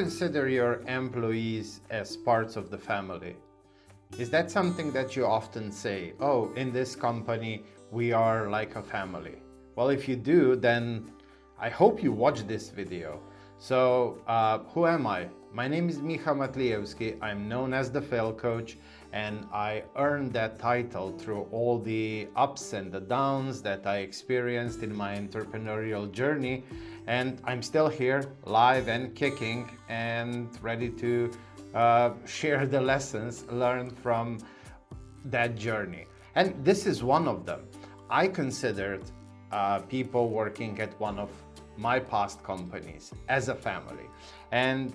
consider your employees as parts of the family? Is that something that you often say? Oh, in this company, we are like a family. Well, if you do, then I hope you watch this video. So, who am I? My name is Miha Matlievski. I'm known as the Fail Coach, and I earned that title through all the ups and the downs that I experienced in my entrepreneurial journey. And I'm still here, live and kicking, and ready to share the lessons learned from that journey. And this is one of them. I considered people working at one of my past companies as a family. And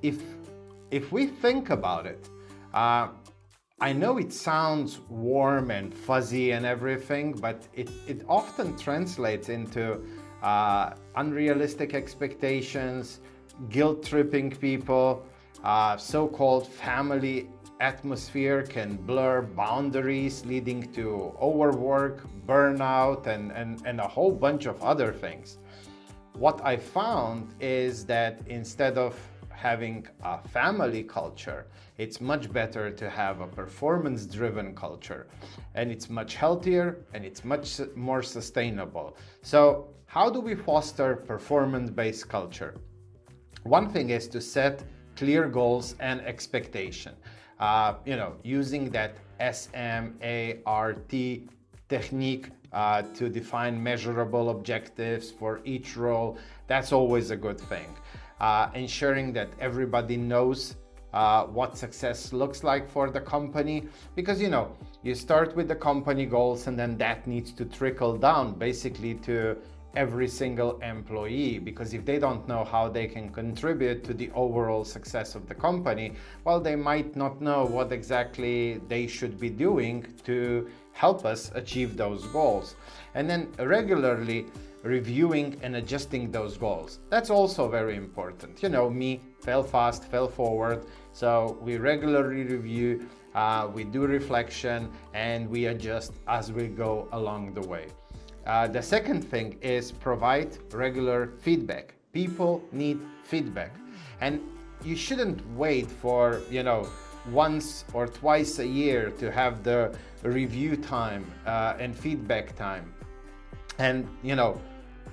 if we think about it, I know it sounds warm and fuzzy and everything, but it often translates into unrealistic expectations, guilt-tripping people. So-called family atmosphere can blur boundaries, leading to overwork, burnout, and a whole bunch of other things. What I found is that instead of having a family culture, it's much better to have a performance-driven culture, and it's much healthier and it's much more sustainable. So how do we foster performance-based culture? One thing is to set clear goals and expectation. Using that SMART technique to define measurable objectives for each role. That's always a good thing. Ensuring that everybody knows what success looks like for the company, because you start with the company goals and then that needs to trickle down basically to every single employee, because if they don't know how they can contribute to the overall success of the company, well, they might not know what exactly they should be doing to help us achieve those goals. And then regularly reviewing and adjusting those goals. That's also very important. Me, fail fast, fail forward. So we regularly review, we do reflection, and we adjust as we go along the way. The second thing is provide regular feedback. People need feedback, and you shouldn't wait for once or twice a year to have the review time and feedback time, and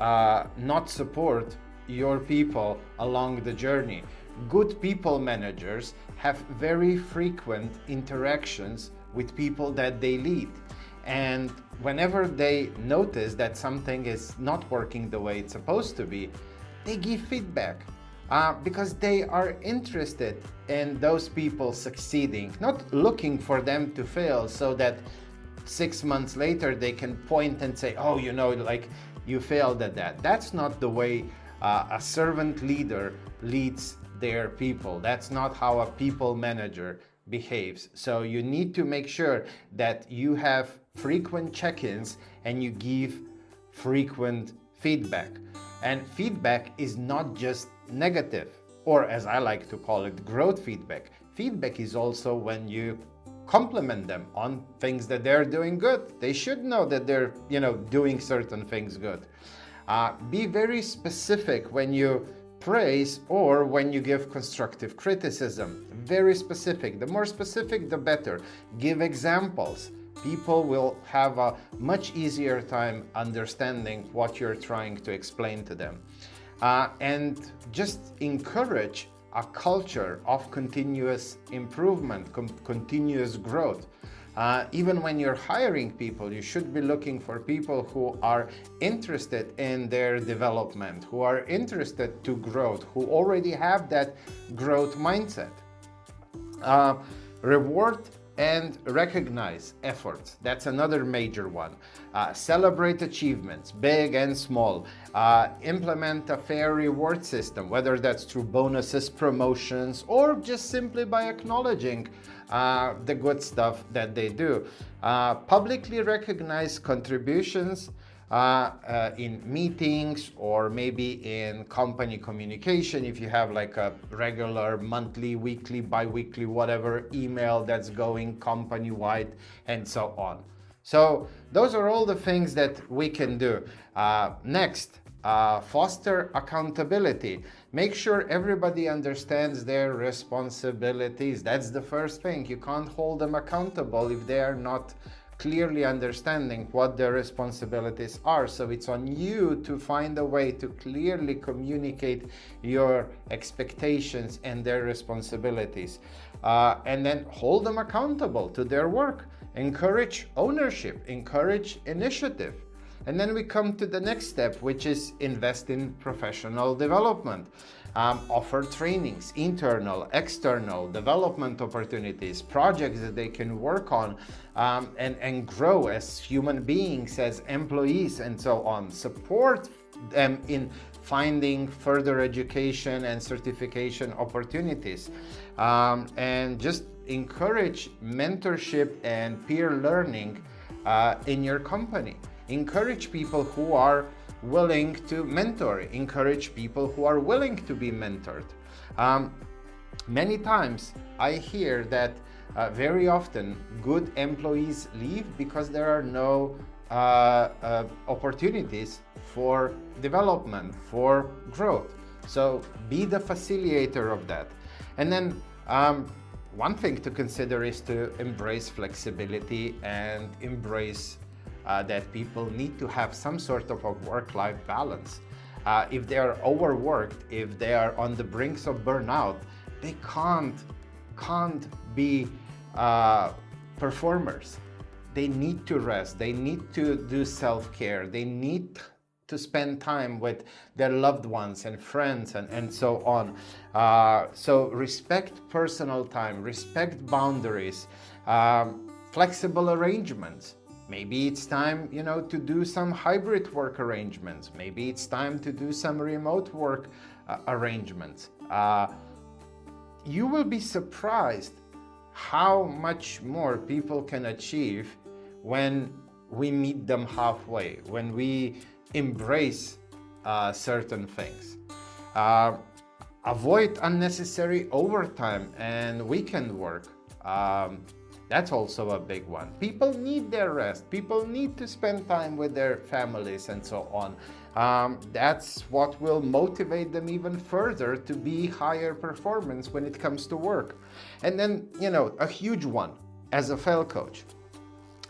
not support your people along the journey. Good people managers have very frequent interactions with people that they lead. And whenever they notice that something is not working the way it's supposed to be, they give feedback because they are interested in those people succeeding, not looking for them to fail so that 6 months later they can point and say, oh, you failed at that. That's not the way a servant leader leads their people. That's not how a people manager behaves. So you need to make sure that you have frequent check-ins and you give frequent feedback. And feedback is not just negative, or as I like to call it, growth feedback. Feedback is also when you compliment them on things that they're doing good. They should know that they're doing certain things good. Be very specific when you praise or when you give constructive criticism. Very specific. The more specific, the better. Give examples. People will have a much easier time understanding what you're trying to explain to them. And just encourage a culture of continuous improvement, continuous growth. Even when you're hiring people, you should be looking for people who are interested in their development, who are interested to growth, who already have that growth mindset. Reward and recognize efforts. That's another major one. Celebrate achievements, big and small. Implement a fair reward system, whether that's through bonuses, promotions, or just simply by acknowledging the good stuff that they do. Publicly recognize contributions in meetings or maybe in company communication, if you have like a regular monthly, weekly, bi-weekly, whatever email that's going company-wide and so on. So those are all the things that we can do. Next, Foster accountability. Make sure everybody understands their responsibilities. That's the first thing. You can't hold them accountable if they are not clearly understanding what their responsibilities are. So it's on you to find a way to clearly communicate your expectations and their responsibilities. And then hold them accountable to their work. Encourage ownership, encourage initiative. And then we come to the next step, which is invest in professional development. Offer trainings, internal, external, development opportunities, projects that they can work on and grow as human beings, as employees, and so on. Support them in finding further education and certification opportunities. And just encourage mentorship and peer learning in your company. Encourage people who are willing to mentor. Encourage people who are willing to be mentored. Many times I hear that very often good employees leave because there are no opportunities for development, for growth. So be the facilitator of that. And then one thing to consider is to embrace flexibility and embrace that people need to have some sort of a work-life balance. If they are overworked, if they are on the brinks of burnout, they can't be performers. They need to rest, they need to do self-care, they need to spend time with their loved ones and friends and so on. So respect personal time, respect boundaries, flexible arrangements. Maybe it's time, to do some hybrid work arrangements. Maybe it's time to do some remote work arrangements. You will be surprised how much more people can achieve when we meet them halfway, when we embrace certain things. Avoid unnecessary overtime and weekend work. That's also a big one. People need their rest. People need to spend time with their families and so on. That's what will motivate them even further to be higher performance when it comes to work. And then, a huge one as a fail coach,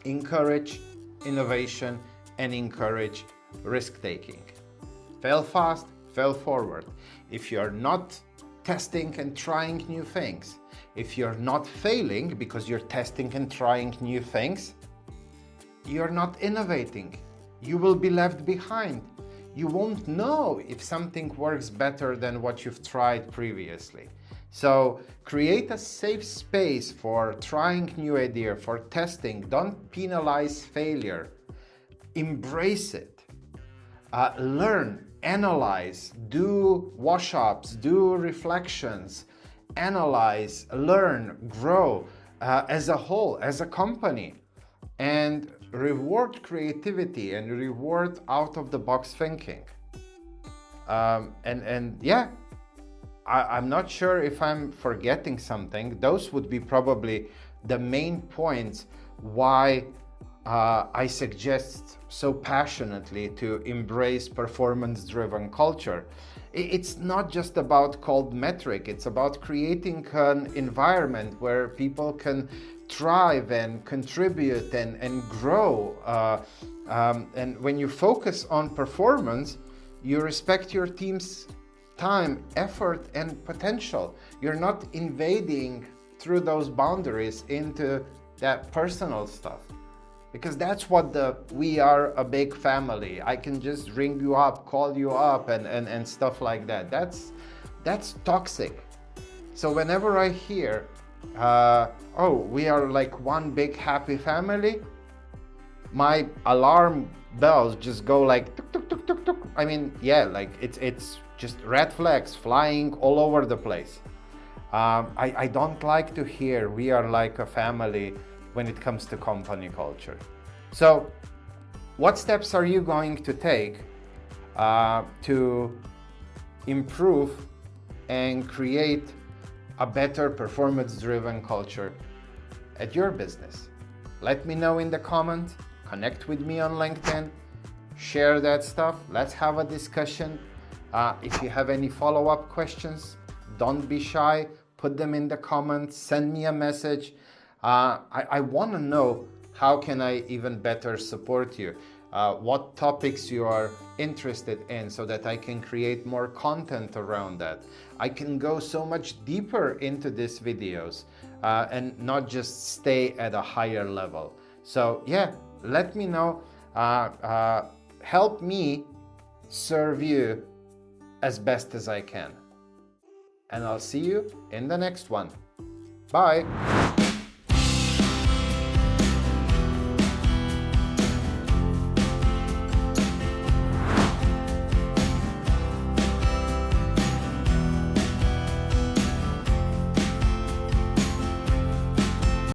encourage innovation and encourage risk-taking. Fail fast, fail forward. If you're not testing and trying new things, if you're not failing because you're testing and trying new things, you're not innovating. You will be left behind. You won't know if something works better than what you've tried previously. So create a safe space for trying new ideas, for testing. Don't penalize failure. Embrace it. Learn, analyze, do wash-ups, do reflections, analyze, learn, grow as a whole, as a company, and reward creativity and reward out-of-the-box thinking. I'm not sure if I'm forgetting something. Those would be probably the main points why I suggest so passionately to embrace performance-driven culture. It's not just about cold metric, it's about creating an environment where people can thrive and contribute and grow. And when you focus on performance, you respect your team's time, effort, and potential. You're not invading through those boundaries into that personal stuff. Because that's what we are a big family. I can just ring you up, call you up, and stuff like that. That's toxic. So whenever I hear, we are like one big happy family, my alarm bells just go like tuk, tuk, tuk, tuk, tuk. I mean, yeah, like it's just red flags flying all over the place. I don't like to hear we are like a family when it comes to company culture. So what steps are you going to take to improve and create a better performance-driven culture at your business? Let me know in the comments, connect with me on LinkedIn, share that stuff. Let's have a discussion. If you have any follow-up questions, don't be shy. Put them in the comments. Send me a message. I want to know how can I even better support you. What topics you are interested in so that I can create more content around that. I can go so much deeper into these videos and not just stay at a higher level. So yeah, let me know. Help me serve you as best as I can. And I'll see you in the next one. Bye.